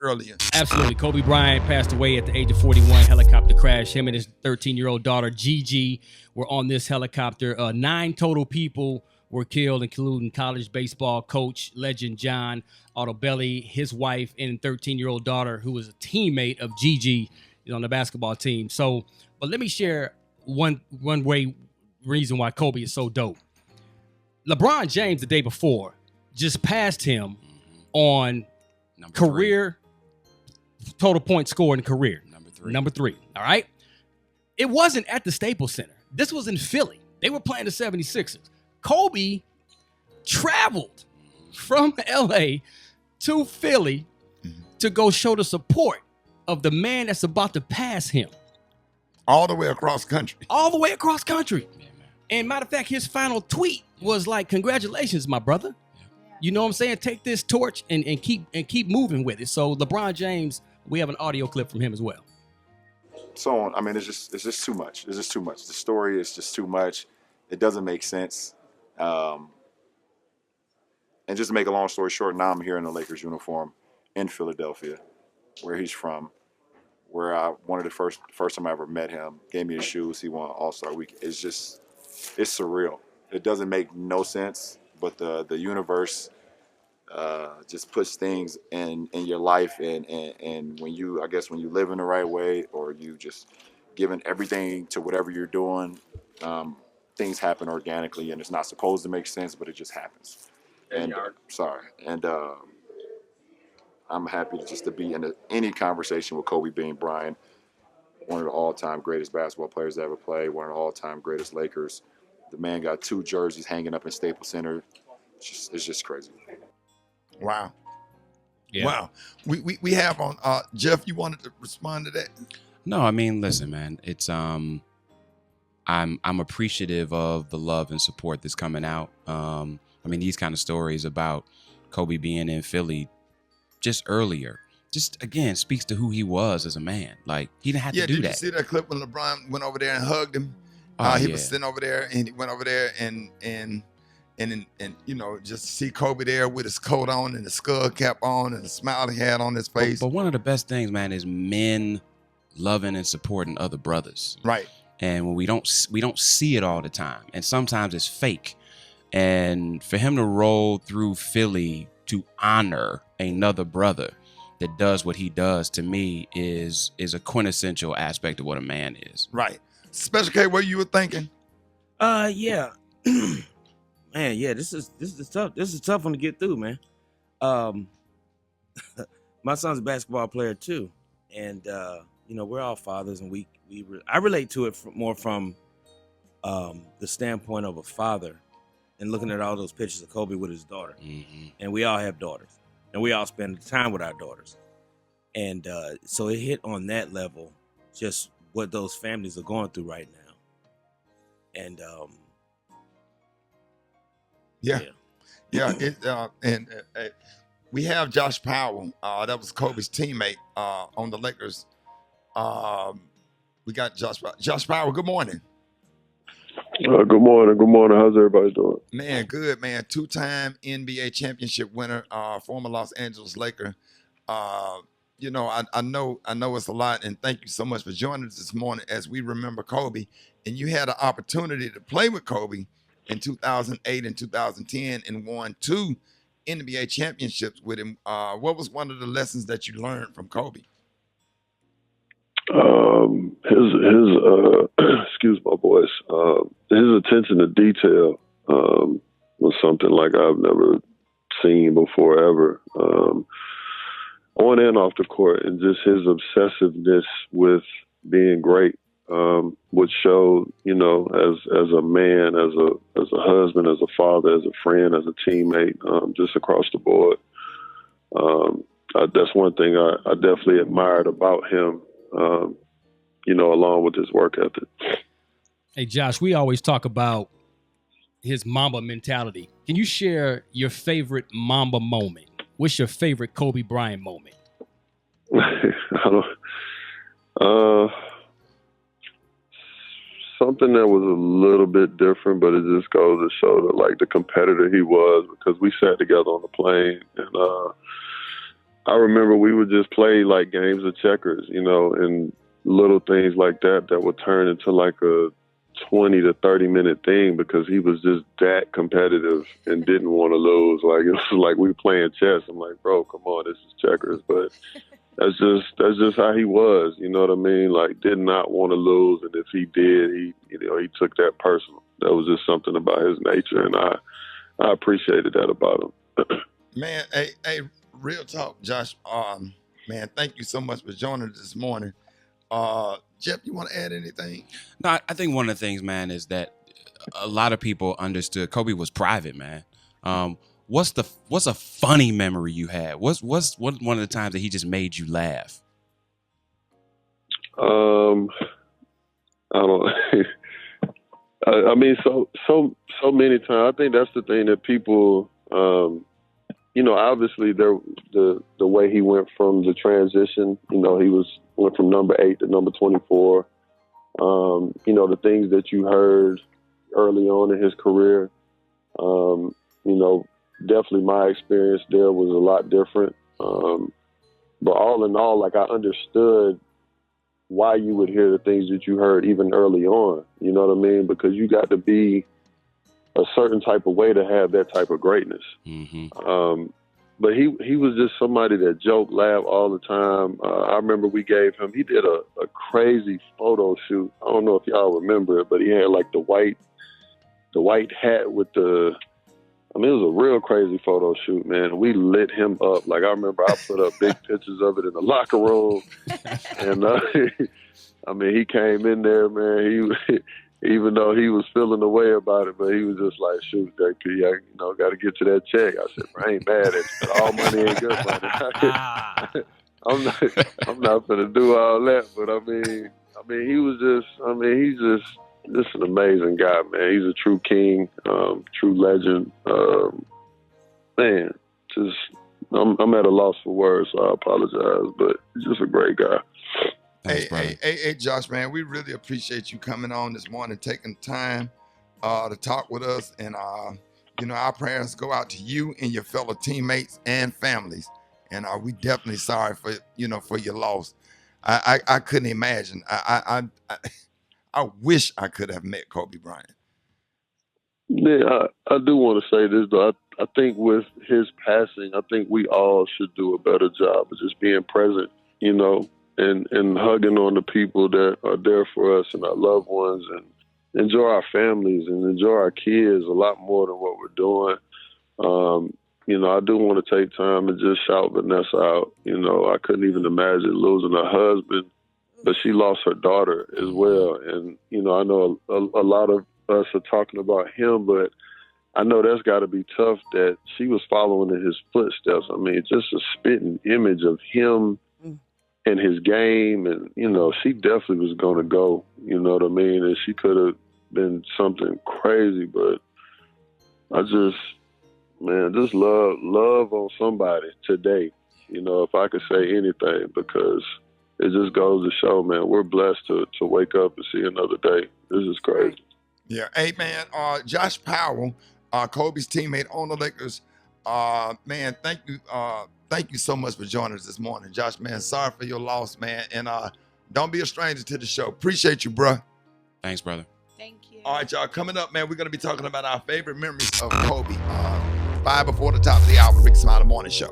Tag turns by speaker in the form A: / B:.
A: earlier.
B: Absolutely. Kobe Bryant passed away at the age of 41, helicopter crash. Him and his 13-year-old daughter, Gigi, were on this helicopter. 9 total people were killed, including college baseball coach, legend John Altobelli, his wife, and 13-year-old daughter, who was a teammate of Gigi on the basketball team. So, but let me share one reason why Kobe is so dope. LeBron James, the day before, just passed him on career total points scored in career. Number three. All right. It wasn't at the Staples Center. This was in Philly. They were playing the 76ers. Kobe traveled from LA to Philly to go show the support of the man that's about to pass him.
A: All the way across country.
B: All the way across country. And matter of fact, his final tweet was like, "Congratulations, my brother." You know what I'm saying? Take this torch and keep moving with it. So LeBron James, we have an audio clip from him as well.
C: So I mean, it's just too much. It's just too much. The story is just too much. It doesn't make sense. And just to make a long story short, now I'm here in the Lakers uniform in Philadelphia, where he's from, where one of the first time I ever met him, gave me his shoes. He won All-Star Week. It's surreal. It doesn't make no sense, but the universe just puts things in your life, and when you live in the right way, or you just giving everything to whatever you're doing, things happen organically, and it's not supposed to make sense, but it just happens. And I'm happy to be in any conversation with Kobe Bryant, one of the all-time greatest basketball players to ever play, one of the all-time greatest Lakers. The man got 2 jerseys hanging up in Staples Center. It's just crazy.
A: Wow.
B: Yeah.
A: Wow. We have on Jeff, you wanted to respond to that?
D: No, I mean, listen, man, it's I'm appreciative of the love and support that's coming out. I mean, these kind of stories about Kobe being in Philly just earlier, just again speaks to who he was as a man. Like, he didn't have to do
A: did
D: that.
A: You see that clip when LeBron went over there and hugged him? He was sitting over there, and he went over there and you know, just to see Kobe there with his coat on and the skull cap on and the smile he had on his face.
D: But one of the best things, man, is men loving and supporting other brothers.
A: Right.
D: And when we don't see it all the time, and sometimes it's fake. And for him to roll through Philly to honor another brother that does what he does, to me is a quintessential aspect of what a man is.
A: Right. Special K, what you were thinking?
E: Yeah. Man, yeah, this is tough. This is a tough one to get through, man. My son's a basketball player too, and you know, we're all fathers, and I relate to it more from the standpoint of a father, and looking at all those pictures of Kobe with his daughter.
D: Mm-hmm. And
E: And we all have daughters, and we all spend time with our daughters, and so it hit on that level, just what those families are going through right now, and we have Josh Powell. That was Kobe's teammate on the Lakers. We got Josh Powell. Good morning.
F: Good morning. Good morning. How's everybody doing?
A: Man, good, man. 2-time NBA championship winner, former Los Angeles Laker. You know, I know it's a lot, and thank you so much for joining us this morning as we remember Kobe. And you had an opportunity to play with Kobe in 2008 and 2010 and won 2 NBA championships with him. What was one of the lessons that you learned from Kobe?
F: His excuse my voice. His attention to detail was something like I've never seen before ever, on and off the court, and just his obsessiveness with being great, which showed, you know, as a man, as a husband, as a father, as a friend, as a teammate, just across the board. That's one thing I definitely admired about him, you know, along with his work ethic.
B: Hey, Josh, we always talk about his Mamba mentality. Can you share your favorite Mamba moment? What's your favorite Kobe Bryant moment?
F: Something that was a little bit different, but it just goes to show that, like, the competitor he was, because we sat together on the plane, and I remember we would just play like games of checkers, you know, and little things like that would turn into like a 20 to 30-minute thing because he was just that competitive and didn't want to lose. Like, it was like we playing chess. I'm like, bro, come on, this is checkers. But that's just how he was, you know what I mean? Like, did not want to lose, and if he did, he took that personal. That was just something about his nature, and I appreciated that about him.
A: Man, hey, real talk, Josh. Man, thank you so much for joining us this morning. Jeff, you want to add anything?
D: No, I think one of the things, man, is that a lot of people understood Kobe was private, man. What's a funny memory you had? What's one of the times that he just made you laugh?
F: I don't. I mean, so many times. I think that's the thing that people, you know, obviously the way he went from the transition. You know, he went from number 8 to number 24. You know, the things that you heard early on in his career. You know, definitely my experience there was a lot different. But all in all, like, I understood why you would hear the things that you heard even early on. You know what I mean? Because you got to be a certain type of way to have that type of greatness.
D: Mm-hmm.
F: But he was just somebody that joked, laughed all the time. I remember he did a crazy photo shoot. I don't know if y'all remember it, but he had like the white hat with it was a real crazy photo shoot, man. We lit him up. Like, I remember I put up big pictures of it in the locker room. And, I mean, he came in there, man. Even though he was feeling the way about it, but he was just like, shoot, that kid, got to get to that check. I said, I ain't mad at you, but all money ain't good money. I'm not gonna do all that, but he's just an amazing guy, man. He's a true king, true legend. Man, just I'm at a loss for words, so I apologize, but he's just a great guy.
D: Thanks,
A: Hey, Josh, man, we really appreciate you coming on this morning, taking time to talk with us. And, you know, our prayers go out to you and your fellow teammates and families. And we definitely sorry for your loss. I couldn't imagine. I wish I could have met Kobe Bryant.
F: Yeah, I do want to say this, though. I think with his passing, I think we all should do a better job of just being present, you know, and hugging on the people that are there for us and our loved ones, and enjoy our families and enjoy our kids a lot more than what we're doing. You know, I do want to take time and just shout Vanessa out. You know, I couldn't even imagine losing her husband, but she lost her daughter as well. And, you know, I know a lot of us are talking about him, but I know that's got to be tough that she was following in his footsteps. I mean, just a spitting image of him and his game, and, you know, she definitely was going to go, you know what I mean? And she could have been something crazy, but I just love on somebody today, you know, if I could say anything, because it just goes to show, man, we're blessed to wake up and see another day. This is crazy.
A: Yeah. Hey, man, Josh Powell, Kobe's teammate on the Lakers, man, thank you. Thank you so much for joining us this morning, Josh, man. Sorry for your loss, man. And don't be a stranger to the show. Appreciate you, bro.
D: Thanks, brother.
G: Thank you.
A: All right, y'all. Coming up, man, we're going to be talking about our favorite memories of Kobe. 5 before the top of the hour, Rickey Smiley Morning Show.